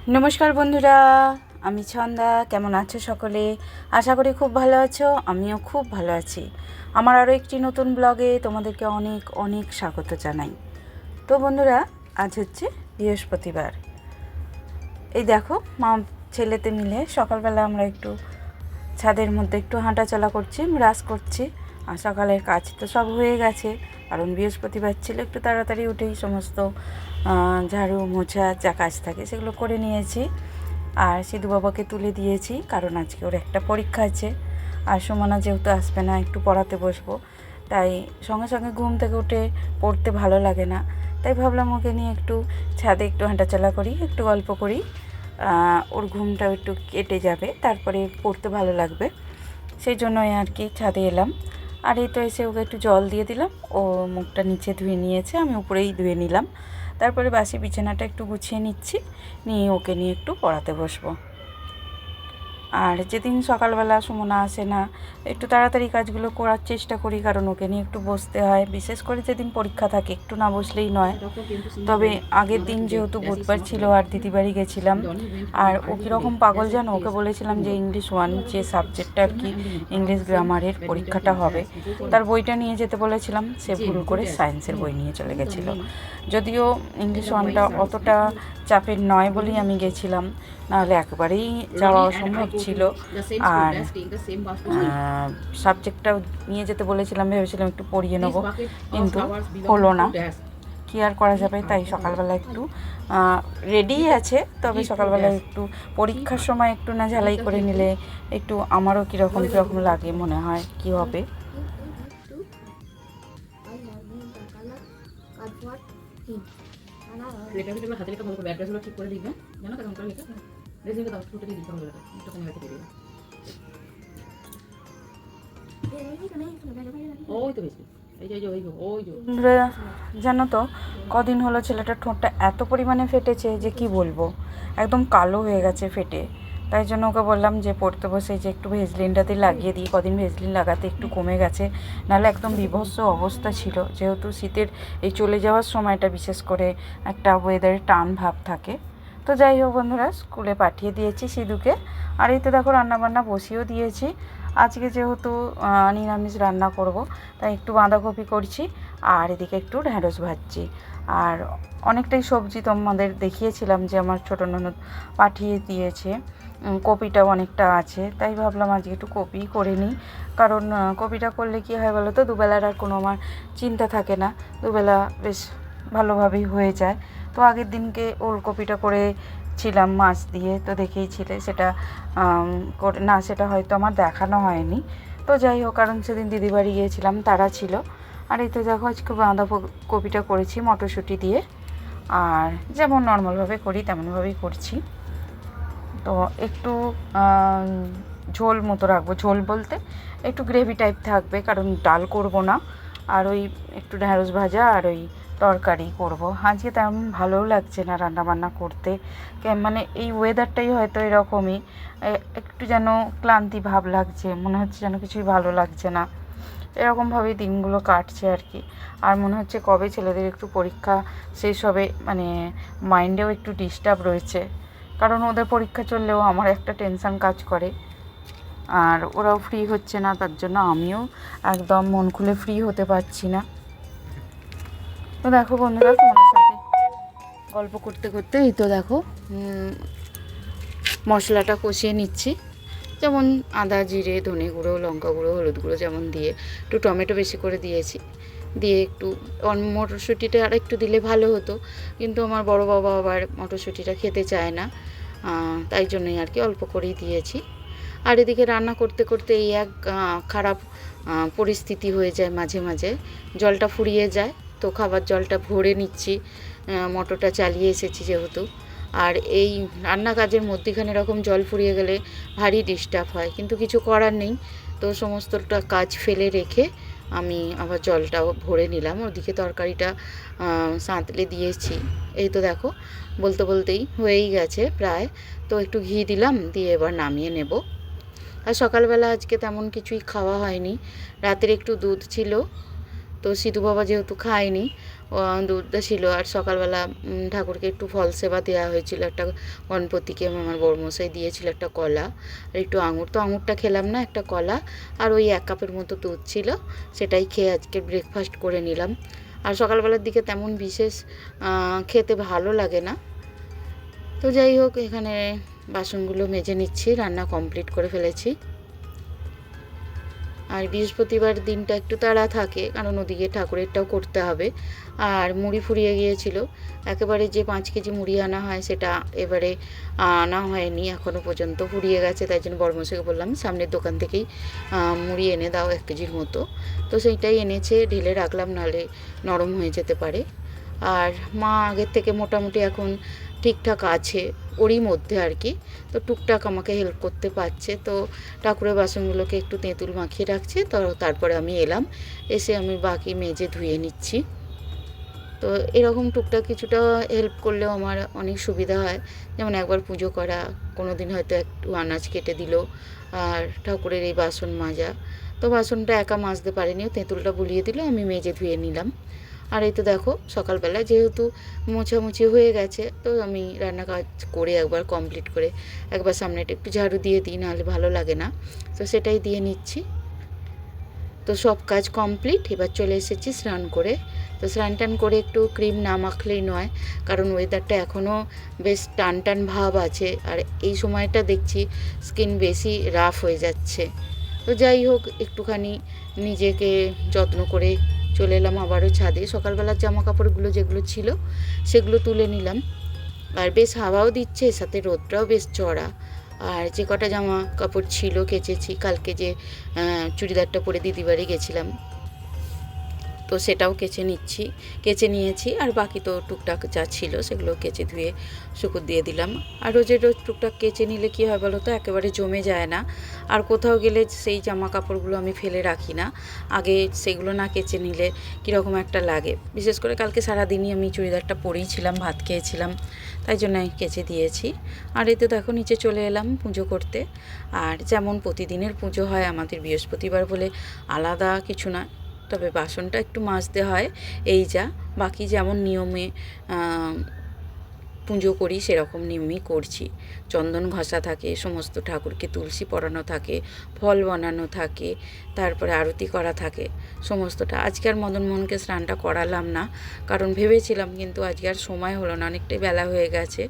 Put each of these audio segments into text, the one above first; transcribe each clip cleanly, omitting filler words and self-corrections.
নমস্কার বন্ধুরা, আমি ছন্দা। কেমন আছো সকলে? আশা করি খুব ভালো আছো। আমিও খুব ভালো আছি। আমার আরও একটি নতুন ব্লগে তোমাদেরকে অনেক অনেক স্বাগত জানাই। তো বন্ধুরা, আজ হচ্ছে বৃহস্পতিবার। এই দেখো, মা ছেলেতে মিলে সকালবেলা আমরা একটু ছাদের মধ্যে একটু হাঁটাচলা করছি, ব্রাশ করছি। আর সকালের কাজ তো সব হয়ে গেছে, কারণ বৃহস্পতিবার ছিল। একটু তাড়াতাড়ি উঠেই সমস্ত ঝাড়ু মোছা যা কাজ থাকে সেগুলো করে নিয়েছি। আর সিধু বাবাকে তুলে দিয়েছি, কারণ আজকে ওর একটা পরীক্ষা আছে। আর সুমনা যেহেতু আসবে না, একটু পড়াতে বসবো, তাই সঙ্গে সঙ্গে ঘুম থেকে উঠে পড়তে ভালো লাগে না। তাই ভাবলাম ওকে নিয়ে একটু ছাদে একটু হাঁটাচলা করি, একটু গল্প করি। ওর ঘুমটাও একটু কেটে যাবে, তারপরে পড়তে ভালো লাগবে। সেই জন্যই আর কি ছাদে এলাম। আর এই তো এসে ওকে একটু জল দিয়ে দিলাম। ও মুখটা নিচে ধুয়ে নিয়েছে, আমি উপরেই ধুয়ে নিলাম। তারপরে বাসি বিছানাটা একটু গুছিয়ে নিচ্ছি, নিয়ে ওকে নিয়ে একটু পড়াতে বসবো। আর যেদিন সকালবেলা সুমনা আসে না, একটু তাড়াতাড়ি কাজগুলো করার চেষ্টা করি, কারণ ওকে নিয়ে একটু বসতে হয়। বিশেষ করে যেদিন পরীক্ষা থাকে, একটু না বসলেই নয়। তবে আগের দিন যেহেতু বুধবার ছিল আর দিদিবাড়ি গেছিলাম, আর ও কীরকম পাগল জানো, ওকে বলেছিলাম যে ইংলিশ 1 যে সাবজেক্টটা আর কি, ইংলিশ গ্রামারের পরীক্ষাটা হবে, তার বইটা নিয়ে যেতে বলেছিলাম। সে ভুল করে সায়েন্সের বই নিয়ে চলে গেছিলো। যদিও ইংলিশ 1টা অতটা চাপের নয় বলেই আমি গেছিলাম, নাহলে একেবারেই যাওয়া অসম্ভব ছিল। আর সাবজেক্টটাও নিয়ে যেতে বলেছিলাম, ভেবেছিলাম একটু পড়িয়ে নেবো, কিন্তু হলো না। কী আর করা যাবে, তাই সকালবেলা একটু রেডি আছে। তবে সকালবেলা একটু পরীক্ষার সময় একটু না ঝালাই করে নিলে একটু আমারও কীরকম কীরকম লাগে, মনে হয় কি হবে। ঠিক করে দিবে, জানো কেমন করে লিখে রেজিংকে দাও, ছুটে দিয়ে দিতে হবে, একটু কমে গেছে দিয়ে ওই তো বেশি। জানো তো, কদিন হলো ছেলেটার ঠোঁটটা এত পরিমাণে ফেটেছে যে কি বলবো, একদম কালো হয়ে গেছে ফেটে। তাই জন্য ওকে বললাম যে পড়তে বসে যে একটু ভেজলিনটাতে লাগিয়ে দিই। কদিন ভেজলিন লাগাতে একটু কমে গেছে, নাহলে একদম বিভৎস অবস্থা ছিল। যেহেতু শীতের এই চলে যাওয়ার সময়টা বিশেষ করে একটা ওয়েদারে টান ভাব থাকে। তো যাই হোক বন্ধুরা, স্কুলে পাঠিয়ে দিয়েছি সিধুকে। আর এই তো দেখো রান্নাবান্না বসিয়েও দিয়েছি। আজকে যেহেতু নিরামিষ রান্না করব, তাই একটু বাঁধাকপি করছি, আর এদিকে একটু ঢ্যাঁড়স ভাজছি। আর অনেকটাই সবজি তোমাদের দেখিয়েছিলাম যে আমার ছোটো ননদ পাঠিয়ে দিয়েছে, কপিটাও অনেকটা আছে। তাই ভাবলাম আজকে একটু কপি করে নিই, কারণ কপিটা করলে কী হয় বলো তো, দুবেলার আর কোনো আমার চিন্তা থাকে না, দুবেলা বেশ ভালোভাবেই হয়ে যায়। তো আগের দিনকে ওলকপিটা করেছিলাম মাছ দিয়ে, তো দেখেইছিলে সেটা করে না, সেটা হয়তো আমার দেখানো হয়নি। তো যাই হোক, কারণ সেদিন দিদিবাড়ি গিয়েছিলাম, তারা ছিল। আর এই তো দেখো আজকে বাঁধাকপিটা করেছি মটরশুঁটি দিয়ে, আর যেমন নর্মালভাবে করি তেমনভাবেই করছি। তো একটু ঝোল মতো রাখবো, ঝোল বলতে একটু গ্রেভি টাইপ থাকবে, কারণ ডাল করব না। আর ওই একটু ঢ্যাঁড়স ভাজা আর ওই তরকারি করব। আজকে তেমন ভালোও লাগছে না রান্নাবান্না করতে, মানে এই ওয়েদারটাই হয়তো এরকমই, একটু যেন ক্লান্তি ভাব লাগছে, মনে হচ্ছে যেন কিছুই ভালো লাগছে না। এরকমভাবেই দিনগুলো কাটছে আর কি। আর মনে হচ্ছে কবে ছেলেদের একটু পরীক্ষা শেষ হবে, মানে মাইন্ডেও একটু ডিস্টার্ব রয়েছে, কারণ ওদের পরীক্ষা চললেও আমার একটা টেনশান কাজ করে। আর ওরাও ফ্রি হচ্ছে না, তার জন্য আমিও একদম মন খুলে ফ্রি হতে পারছি না। তো দেখো বন্ধুরা, তোমাদের সাথে গল্প করতে করতে এই তো দেখো মশলাটা কষিয়ে নিচ্ছি। যেমন আদা জিরে ধনে গুঁড়ো লঙ্কা গুঁড়ো হলুদ গুঁড়ো যেমন দিয়ে, একটু টমেটো বেশি করে দিয়েছি, দিয়ে একটু মটরশুঁটিটা আর একটু দিলে ভালো হতো, কিন্তু আমার বড় বাবা আবার মটরশুঁটিটা খেতে চায় না, তাই জন্যই আর কি অল্প করেই দিয়েছি। আর এদিকে রান্না করতে করতে এই এক খারাপ পরিস্থিতি হয়ে যায়, মাঝে মাঝে জলটা ফুরিয়ে যায়। তো খাবার জলটা ভরে নিচ্ছি, মোটরটা চালিয়ে এসেছি যেহেতু। আর এই রান্না কাজের মধ্যেখানে এরকম জল ফুরিয়ে গেলে ভারী ডিস্টার্ব হয়, কিন্তু কিছু করার নেই। তো সমস্তটা কাজ ফেলে রেখে আমি আবার জলটাও ভরে নিলাম। ওদিকে তরকারিটা সাঁতলে দিয়েছি। এই তো দেখো বলতে বলতেই হয়েই গেছে প্রায়। তো একটু ঘি দিলাম, দিয়ে এবার নামিয়ে নেব। আর সকালবেলা আজকে তেমন কিছুই খাওয়া হয়নি, রাতের একটু দুধ ছিল, তো সিধু বাবা যেহেতু খায়নি, দুধটা ছিল। আর সকালবেলা ঠাকুরকে একটু ফল সেবা দেওয়া হয়েছিল, একটা গণপতিকে আমার বড়মশাই দিয়েছিল একটা কলা আর একটু আঙুর। তো আঙুরটা খেলাম না, একটা কলা আর ওই 1 কাপের মতো দুধ ছিল, সেটাই খেয়ে আজকে ব্রেকফাস্ট করে নিলাম। আর সকালবেলার দিকে তেমন বিশেষ খেতে ভালো লাগে না। তো যাই হোক, এখানে বাসনগুলো মেজে নিচ্ছি, রান্না কমপ্লিট করে ফেলেছি। আর বৃহস্পতিবার দিনটা একটু তাড়া থাকে, কারণ ওদিকে ঠাকুরেরটাও করতে হবে। আর মুড়ি ফুরিয়ে গিয়েছিল, একেবারে যে 5 কেজি মুড়ি আনা হয় সেটা এবারে আনা হয়নি এখনও পর্যন্ত, ফুরিয়ে গেছে। তাই জন্য বড়মশাইকে বললাম সামনের দোকান থেকেই মুড়ি এনে দাও 1 কেজির মতো। তো সেইটাই এনেছে, ঢেলে রাখলাম, নাহলে নরম হয়ে যেতে পারে। আর মা আগের থেকে মোটামুটি এখন ঠিকঠাক আছে, ওরই মধ্যে আর কি। তো টুকটাক আমাকে হেল্প করতে পারছে। তো ঠাকুরের বাসনগুলোকে একটু তেঁতুল মাখিয়ে রাখছে, তো তারপরে আমি এলাম, এসে আমি বাকি মেজে ধুয়ে নিচ্ছি। তো এরকম টুকটাক কিছুটা হেল্প করলেও আমার অনেক সুবিধা হয়। যেমন একবার পুজো করা, কোনো দিন হয়তো একটু আনাজ কেটে দিল, আর ঠাকুরের এই বাসন মাজা। তো বাসনটা একা মাজতে পারিনি, তেঁতুলটা বুলিয়ে দিল, আমি মেজে ধুয়ে নিলাম। আর এই তো দেখো, সকালবেলা যেহেতু মোছামুছি হয়ে গেছে, তো আমি রান্না কাজ করে একবার কমপ্লিট করে একবার সামনেটা একটু ঝাড়ু দিয়ে দিই, নাহলে ভালো লাগে না। তো সেটাই দিয়ে নিচ্ছি। তো সব কাজ কমপ্লিট, এবার চলে এসেছি স্নান করে। তো স্নান টান করে একটু ক্রিম না মাখলেই নয়, কারণ ওয়েদারটা এখনও বেশ টান টান ভাব আছে, আর এই সময়টা দেখছি স্কিন বেশি রাফ হয়ে যাচ্ছে। তো যাই হোক, একটুখানি নিজেকে যত্ন করে চলে এলাম আবারও ছাদে। সকালবেলার জামা কাপড়গুলো যেগুলো ছিল সেগুলো তুলে নিলাম। আর বেশ হাওয়াও দিচ্ছে, সাথে রোদটাও বেশ চড়া। আর যে কটা জামা কাপড় ছিল কেচেছি, কালকে যে চুড়িদারটা পরে দিদি বাড়ি গেছিলাম, তো সেটাও কেচে নিয়েছি। আর বাকি তো টুকটাক যা ছিল সেগুলো কেচে ধুয়ে শুকুর দিয়ে দিলাম। আর রোজ টুকটাক কেচে নিলে কী হয় বলো তো, একেবারে জমে যায় না। আর কোথাও গেলে সেই জামা কাপড়গুলো আমি ফেলে রাখি না, আগে সেগুলো না কেচে নিলে কীরকম একটা লাগে। বিশেষ করে কালকে সারাদিনই আমি চুড়িদারটা পরেই ছিলাম, ভাত খেয়েছিলাম, তাই জন্য আমি কেচে দিয়েছি। আর এই তো দেখো, নিচে চলে এলাম পুজো করতে। আর যেমন প্রতিদিনের পুজো হয় আমাদের, বৃহস্পতিবার বলে আলাদা কিছু না, তবে বাসনটা একটু মাজতে হয়, এই যা। বাকি যেমন নিয়মে পুজো করি সেরকম নিয়মই করছি। চন্দন ঘষা থাকে, সমস্ত ঠাকুরকে তুলসী পরানো থাকে, ফল বানানো থাকে, তারপরে আরতি করা থাকে সমস্তটা। আজকে আর মদনমোহনকে স্নানটা করালাম না, কারণ ভেবেছিলাম, কিন্তু আজকে আর সময় হলো না, অনেকটাই বেলা হয়ে গেছে।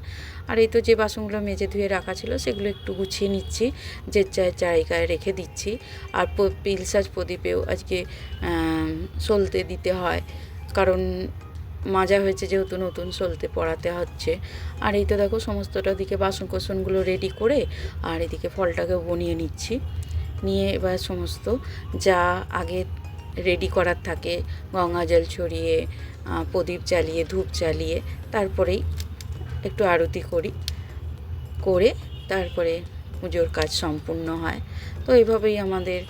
আর এই তো যে বাসনগুলো মেজে ধুয়ে রাখা ছিল সেগুলো একটু গুছিয়ে নিচ্ছি, যে জায়গায় রেখে দিচ্ছি। আর পিলসাজ প্রদীপেও আজকে সলতে দিতে হয়, কারণ মাজা হয়েছে যেহেতু, নতুন সলতে পড়াতে হচ্ছে। আর এই তো দেখো, সমস্তটা দিকে বাসন কোসনগুলো রেডি করে, আর এদিকে ফলটাকেও বনিয়ে নিচ্ছি। নিয়ে এবার সমস্ত যা আগে রেডি করার থাকে, গঙ্গা জল ছড়িয়ে, প্রদীপ জ্বালিয়ে, ধূপ জ্বালিয়ে, তারপরেই একটু আরতি করে তারপরে পুজোর কাজ সম্পূর্ণ হয়। তো এইভাবেই আমাদের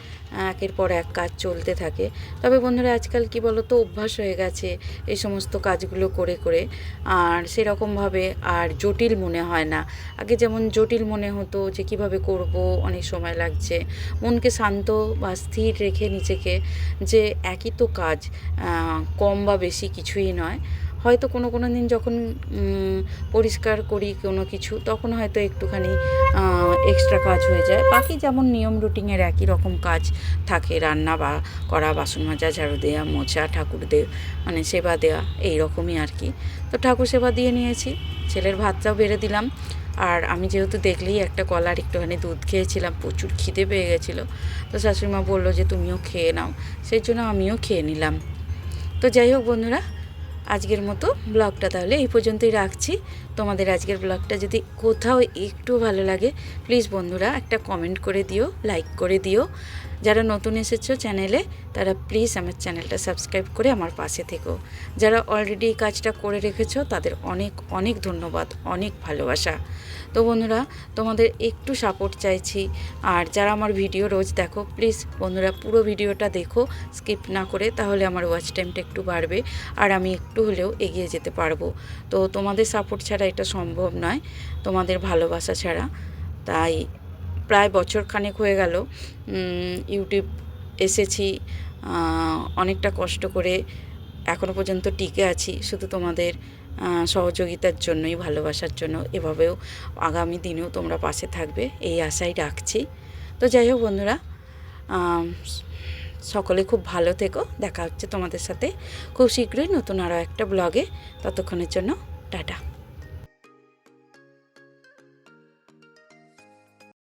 একের পর এক কাজ চলতে থাকে। তবে বন্ধুরা, আজকাল কি বলো তো, অভ্যাস হয়ে গেছে এই সমস্ত কাজগুলো করে করে, আর সেরকমভাবে আর জটিল মনে হয় না। আগে যেমন জটিল মনে হতো যে কিভাবে করব, অনেক সময় লাগছে। মনকে শান্ত বা স্থির রেখে নিজেকে, যে একই তো কাজ, কম বা বেশি কিছুই নয়। হয়তো কোনো দিন যখন পরিষ্কার করি কোনো কিছু, তখন হয়তো একটুখানি এক্সট্রা কাজ হয়ে যায়। বাকি যেমন নিয়ম রুটিনের একই রকম কাজ থাকে, রান্না বা করা, বাসন মাজা, ঝাড়ু দেওয়া, মোছা, ঠাকুরদের মানে সেবা দেওয়া, এই রকমই আর কি। তো ঠাকুর সেবা দিয়ে নিয়েছি, ছেলের ভাতটাও বেড়ে দিলাম। আর আমি যেহেতু দেখলেই একটা কলার একটুখানি দুধ খেয়েছিলাম, প্রচুর খিদে পেয়ে গেছিলো। তো শাশুড়িমা বললো যে তুমিও খেয়ে নাও, সেই জন্য আমিও খেয়ে নিলাম। তো যাই হোক বন্ধুরা, আজকের মতো ব্লগটা তাহলে এই পর্যন্তই রাখছি। তোমাদের আজকের ব্লগটা যদি কোথাও একটু ভালো লাগে, প্লিজ বন্ধুরা একটা কমেন্ট করে দিও, লাইক করে দিও। যারা নতুন এসেছো চ্যানেলে, তারা প্লিজ আমার চ্যানেলটা সাবস্ক্রাইব করে আমার পাশে থেকো। যারা অলরেডি এই কাজটা করে রেখেছো, তাদের অনেক অনেক ধন্যবাদ, অনেক ভালোবাসা। তো বন্ধুরা, তোমাদের একটু সাপোর্ট চাইছি। আর যারা আমার ভিডিও রোজ দেখো, প্লিজ বন্ধুরা পুরো ভিডিওটা দেখো, স্কিপ না করে, তাহলে আমার ওয়াচ টাইমটা একটু বাড়বে, আর আমি একটু হলেও এগিয়ে যেতে পারবো। তো তোমাদের সাপোর্ট ছাড়া এটা সম্ভব নয়, তোমাদের ভালোবাসা ছাড়া। তাই প্রায় বছর খানেক হয়ে গেল ইউটিউব এসেছি, অনেকটা কষ্ট করে এখনও পর্যন্ত টিকে আছি শুধু তোমাদের সহযোগিতার জন্যই, ভালোবাসার জন্য। এভাবেও আগামী দিনেও তোমরা পাশে থাকবে এই আশাই রাখছি। তো যাই হোক বন্ধুরা, সকলে খুব ভালো থেকো। দেখা হচ্ছে তোমাদের সাথে খুব শীঘ্রই নতুন আরও একটা ব্লগে। ততক্ষণের জন্য টাটা।